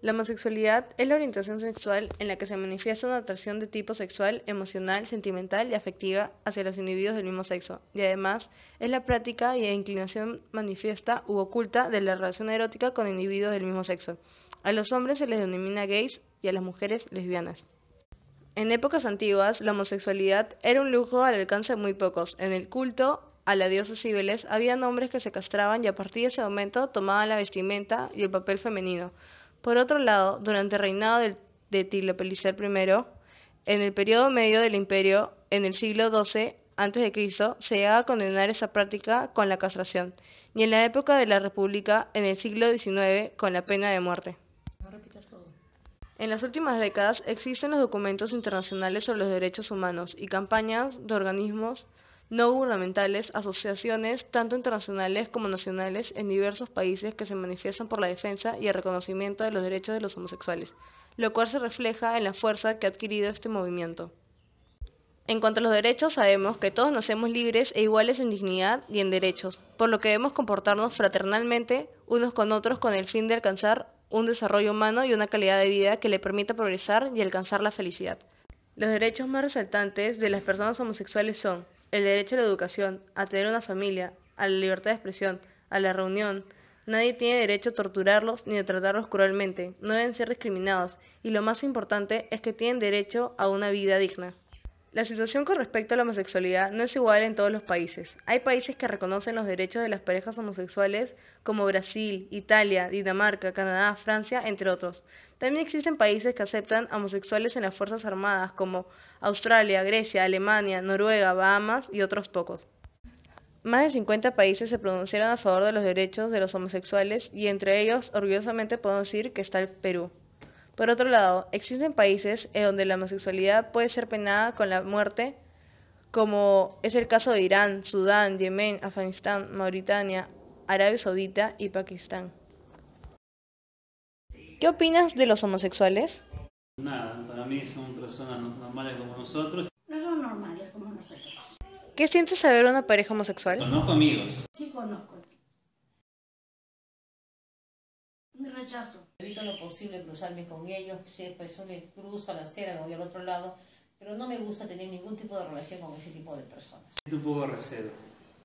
La homosexualidad es la orientación sexual en la que se manifiesta una atracción de tipo sexual, emocional, sentimental y afectiva hacia los individuos del mismo sexo, y además es la práctica y inclinación manifiesta u oculta de la relación erótica con individuos del mismo sexo. A los hombres se les denomina gays y a las mujeres lesbianas. En épocas antiguas, la homosexualidad era un lujo al alcance de muy pocos. En el culto a la diosa Cibeles, había hombres que se castraban y a partir de ese momento tomaban la vestimenta y el papel femenino. Por otro lado, durante el reinado de Tiglath-Pileser I, en el periodo medio del imperio, en el siglo XII a.C., se llegaba a condenar esa práctica con la castración, y en la época de la República, en el siglo XIX, con la pena de muerte. En las últimas décadas existen los documentos internacionales sobre los derechos humanos y campañas de organismos no gubernamentales, asociaciones tanto internacionales como nacionales en diversos países que se manifiestan por la defensa y el reconocimiento de los derechos de los homosexuales, lo cual se refleja en la fuerza que ha adquirido este movimiento. En cuanto a los derechos, sabemos que todos nacemos libres e iguales en dignidad y en derechos, por lo que debemos comportarnos fraternalmente unos con otros con el fin de alcanzar un desarrollo humano y una calidad de vida que le permita progresar y alcanzar la felicidad. Los derechos más resaltantes de las personas homosexuales son el derecho a la educación, a tener una familia, a la libertad de expresión, a la reunión. Nadie tiene derecho a torturarlos ni a tratarlos cruelmente, no deben ser discriminados y lo más importante es que tienen derecho a una vida digna. La situación con respecto a la homosexualidad no es igual en todos los países. Hay países que reconocen los derechos de las parejas homosexuales como Brasil, Italia, Dinamarca, Canadá, Francia, entre otros. También existen países que aceptan homosexuales en las Fuerzas Armadas como Australia, Grecia, Alemania, Noruega, Bahamas y otros pocos. Más de 50 países se pronunciaron a favor de los derechos de los homosexuales y entre ellos, orgullosamente podemos decir que está el Perú. Por otro lado, existen países en donde la homosexualidad puede ser penada con la muerte, como es el caso de Irán, Sudán, Yemen, Afganistán, Mauritania, Arabia Saudita y Pakistán. ¿Qué opinas de los homosexuales? Nada, para mí son personas normales como nosotros. No son normales como nosotros. ¿Qué sientes al ver una pareja homosexual? Conozco amigos. Sí conozco. Me rechazo. Evito lo posible cruzarme con ellos, si es persona cruzo a la acera, me voy al otro lado, pero no me gusta tener ningún tipo de relación con ese tipo de personas. Siento un poco de recelo.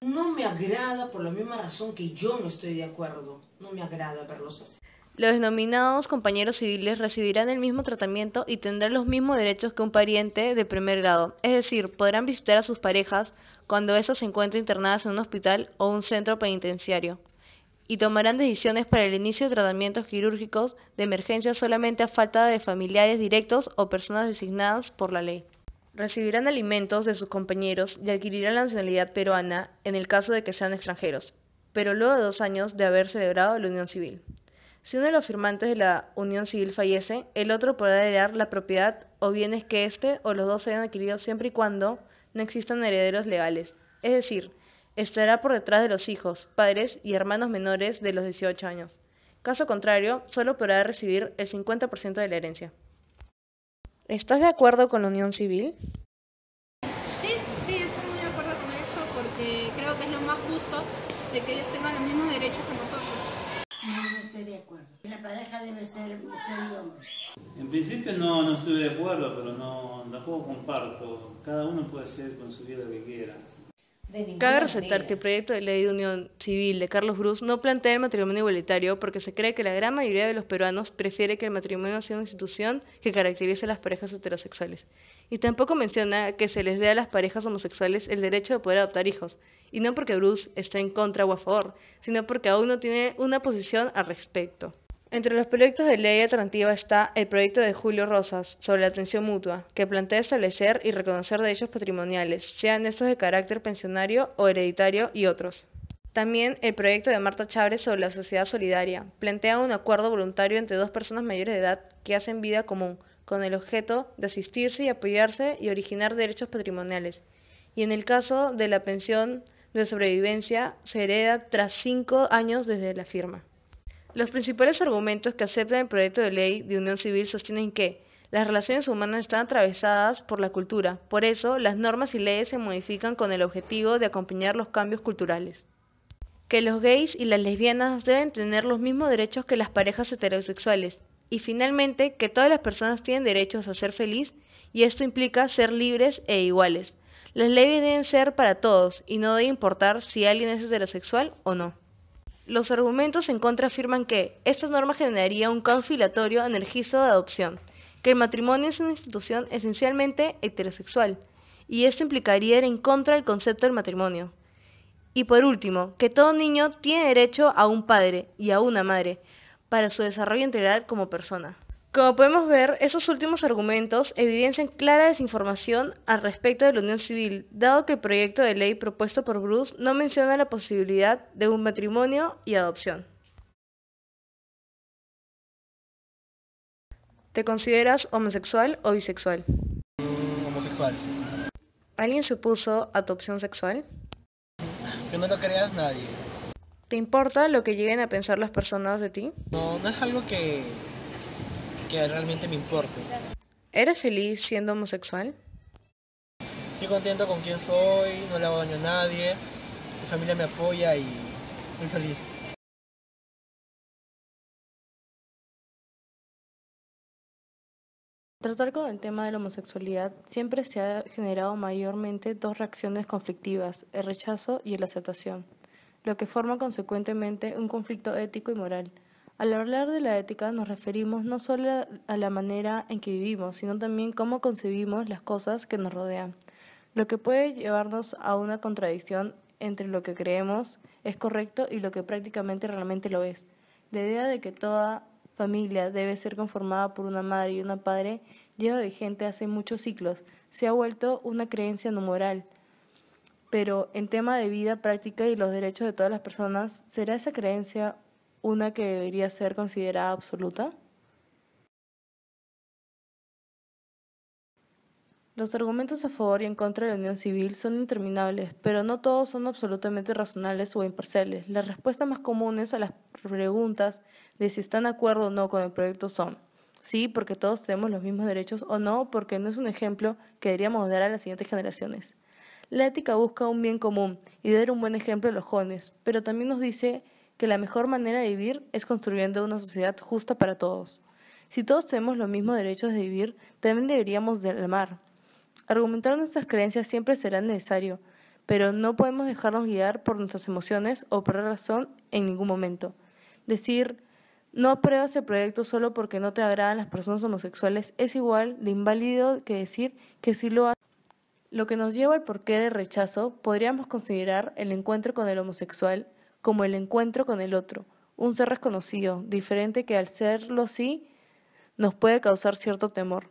No me agrada por la misma razón que yo no estoy de acuerdo. No me agrada verlos así. Los denominados compañeros civiles recibirán el mismo tratamiento y tendrán los mismos derechos que un pariente de primer grado, es decir, podrán visitar a sus parejas cuando éstas se encuentren internadas en un hospital o un centro penitenciario, y tomarán decisiones para el inicio de tratamientos quirúrgicos de emergencia solamente a falta de familiares directos o personas designadas por la ley. Recibirán alimentos de sus compañeros y adquirirán la nacionalidad peruana en el caso de que sean extranjeros, pero luego de 2 años de haber celebrado la unión civil. Si uno de los firmantes de la unión civil fallece, el otro podrá heredar la propiedad o bienes que éste o los dos hayan adquirido siempre y cuando no existan herederos legales, es decir, estará por detrás de los hijos, padres y hermanos menores de los 18 años. Caso contrario, solo podrá recibir el 50% de la herencia. ¿Estás de acuerdo con la unión civil? Sí, estoy muy de acuerdo con eso porque creo que es lo más justo de que ellos tengan los mismos derechos que nosotros. No estoy de acuerdo. La pareja debe ser mujer y hombre. En principio no estuve de acuerdo, pero tampoco comparto. Cada uno puede hacer con su vida lo que quiera. Cabe resaltar que el proyecto de ley de unión civil de Carlos Brus no plantea el matrimonio igualitario porque se cree que la gran mayoría de los peruanos prefiere que el matrimonio sea una institución que caracterice a las parejas heterosexuales. Y tampoco menciona que se les dé a las parejas homosexuales el derecho de poder adoptar hijos, y no porque Brus esté en contra o a favor, sino porque aún no tiene una posición al respecto. Entre los proyectos de ley alternativa está el proyecto de Julio Rosas sobre la atención mutua, que plantea establecer y reconocer derechos patrimoniales, sean estos de carácter pensionario o hereditario y otros. También el proyecto de Marta Chávez sobre la sociedad solidaria plantea un acuerdo voluntario entre dos personas mayores de edad que hacen vida común, con el objeto de asistirse y apoyarse y originar derechos patrimoniales. Y en el caso de la pensión de sobrevivencia, se hereda tras 5 años desde la firma. Los principales argumentos que aceptan el proyecto de ley de unión civil sostienen que las relaciones humanas están atravesadas por la cultura, por eso las normas y leyes se modifican con el objetivo de acompañar los cambios culturales. Que los gays y las lesbianas deben tener los mismos derechos que las parejas heterosexuales, Y finalmente, que todas las personas tienen derechos a ser feliz y esto implica ser libres e iguales. Las leyes deben ser para todos y no debe importar si alguien es heterosexual o no. Los argumentos en contra afirman que esta norma generaría un caos filatorio en el registro de adopción, que el matrimonio es una institución esencialmente heterosexual, y esto implicaría ir en contra del concepto del matrimonio. Y por último, que todo niño tiene derecho a un padre y a una madre para su desarrollo integral como persona. Como podemos ver, estos últimos argumentos evidencian clara desinformación al respecto de la unión civil, dado que el proyecto de ley propuesto por Bruce no menciona la posibilidad de un matrimonio y adopción. ¿Te consideras homosexual o bisexual? Homosexual. ¿Alguien se opuso a tu opción sexual? Que no lo creas nadie. ¿Te importa lo que lleguen a pensar las personas de ti? No es algo que realmente me importe. ¿Eres feliz siendo homosexual? Estoy contento con quien soy, no le hago daño a nadie, mi familia me apoya y muy feliz. Tratar con el tema de la homosexualidad siempre se ha generado mayormente dos reacciones conflictivas, el rechazo y la aceptación, lo que forma consecuentemente un conflicto ético y moral. Al hablar de la ética nos referimos no solo a la manera en que vivimos, sino también cómo concebimos las cosas que nos rodean, lo que puede llevarnos a una contradicción entre lo que creemos es correcto y lo que prácticamente realmente lo es. La idea de que toda familia debe ser conformada por una madre y un padre lleva vigente hace muchos siglos, se ha vuelto una creencia no moral. Pero en tema de vida práctica y los derechos de todas las personas, ¿será esa creencia una que debería ser considerada absoluta? Los argumentos a favor y en contra de la unión civil son interminables, pero no todos son absolutamente razonables o imparciales. Las respuestas más comunes a las preguntas de si están de acuerdo o no con el proyecto son sí, porque todos tenemos los mismos derechos, o no, porque no es un ejemplo que deberíamos dar a las siguientes generaciones. La ética busca un bien común y dar un buen ejemplo a los jóvenes, pero también nos dice que la mejor manera de vivir es construyendo una sociedad justa para todos. Si todos tenemos los mismos derechos de vivir, también deberíamos de amar. Argumentar nuestras creencias siempre será necesario, pero no podemos dejarnos guiar por nuestras emociones o por razón en ningún momento. Decir, no apruebas el proyecto solo porque no te agradan las personas homosexuales es igual de inválido que decir que sí lo haces. Lo que nos lleva al porqué de rechazo, podríamos considerar el encuentro con el homosexual como el encuentro con el otro, un ser desconocido, diferente que al serlo sí nos puede causar cierto temor.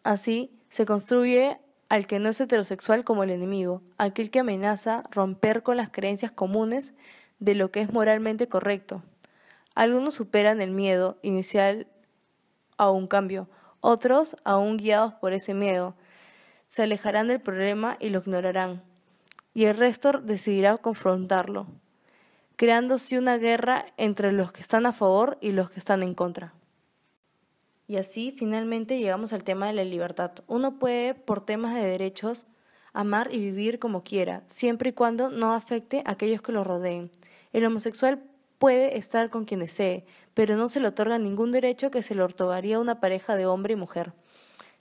Así, se construye al que no es heterosexual como el enemigo, aquel que amenaza romper con las creencias comunes de lo que es moralmente correcto. Algunos superan el miedo inicial a un cambio, otros, aún guiados por ese miedo, se alejarán del problema y lo ignorarán, y el resto decidirá confrontarlo, creándose una guerra entre los que están a favor y los que están en contra. Y así, finalmente, llegamos al tema de la libertad. Uno puede, por temas de derechos, amar y vivir como quiera, siempre y cuando no afecte a aquellos que lo rodeen. El homosexual puede estar con quien desee, pero no se le otorga ningún derecho que se le otorgaría a una pareja de hombre y mujer.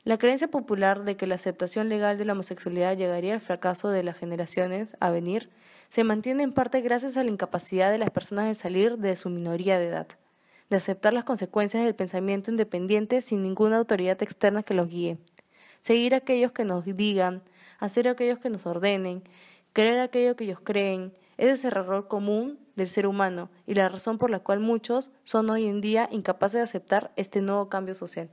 La creencia popular de que la aceptación legal de la homosexualidad llegaría al fracaso de las generaciones a venir se mantiene en parte gracias a la incapacidad de las personas de salir de su minoría de edad, de aceptar las consecuencias del pensamiento independiente sin ninguna autoridad externa que los guíe, seguir a aquellos que nos digan, hacer aquellos que nos ordenen, creer aquello que ellos creen. Ese es el error común del ser humano y la razón por la cual muchos son hoy en día incapaces de aceptar este nuevo cambio social.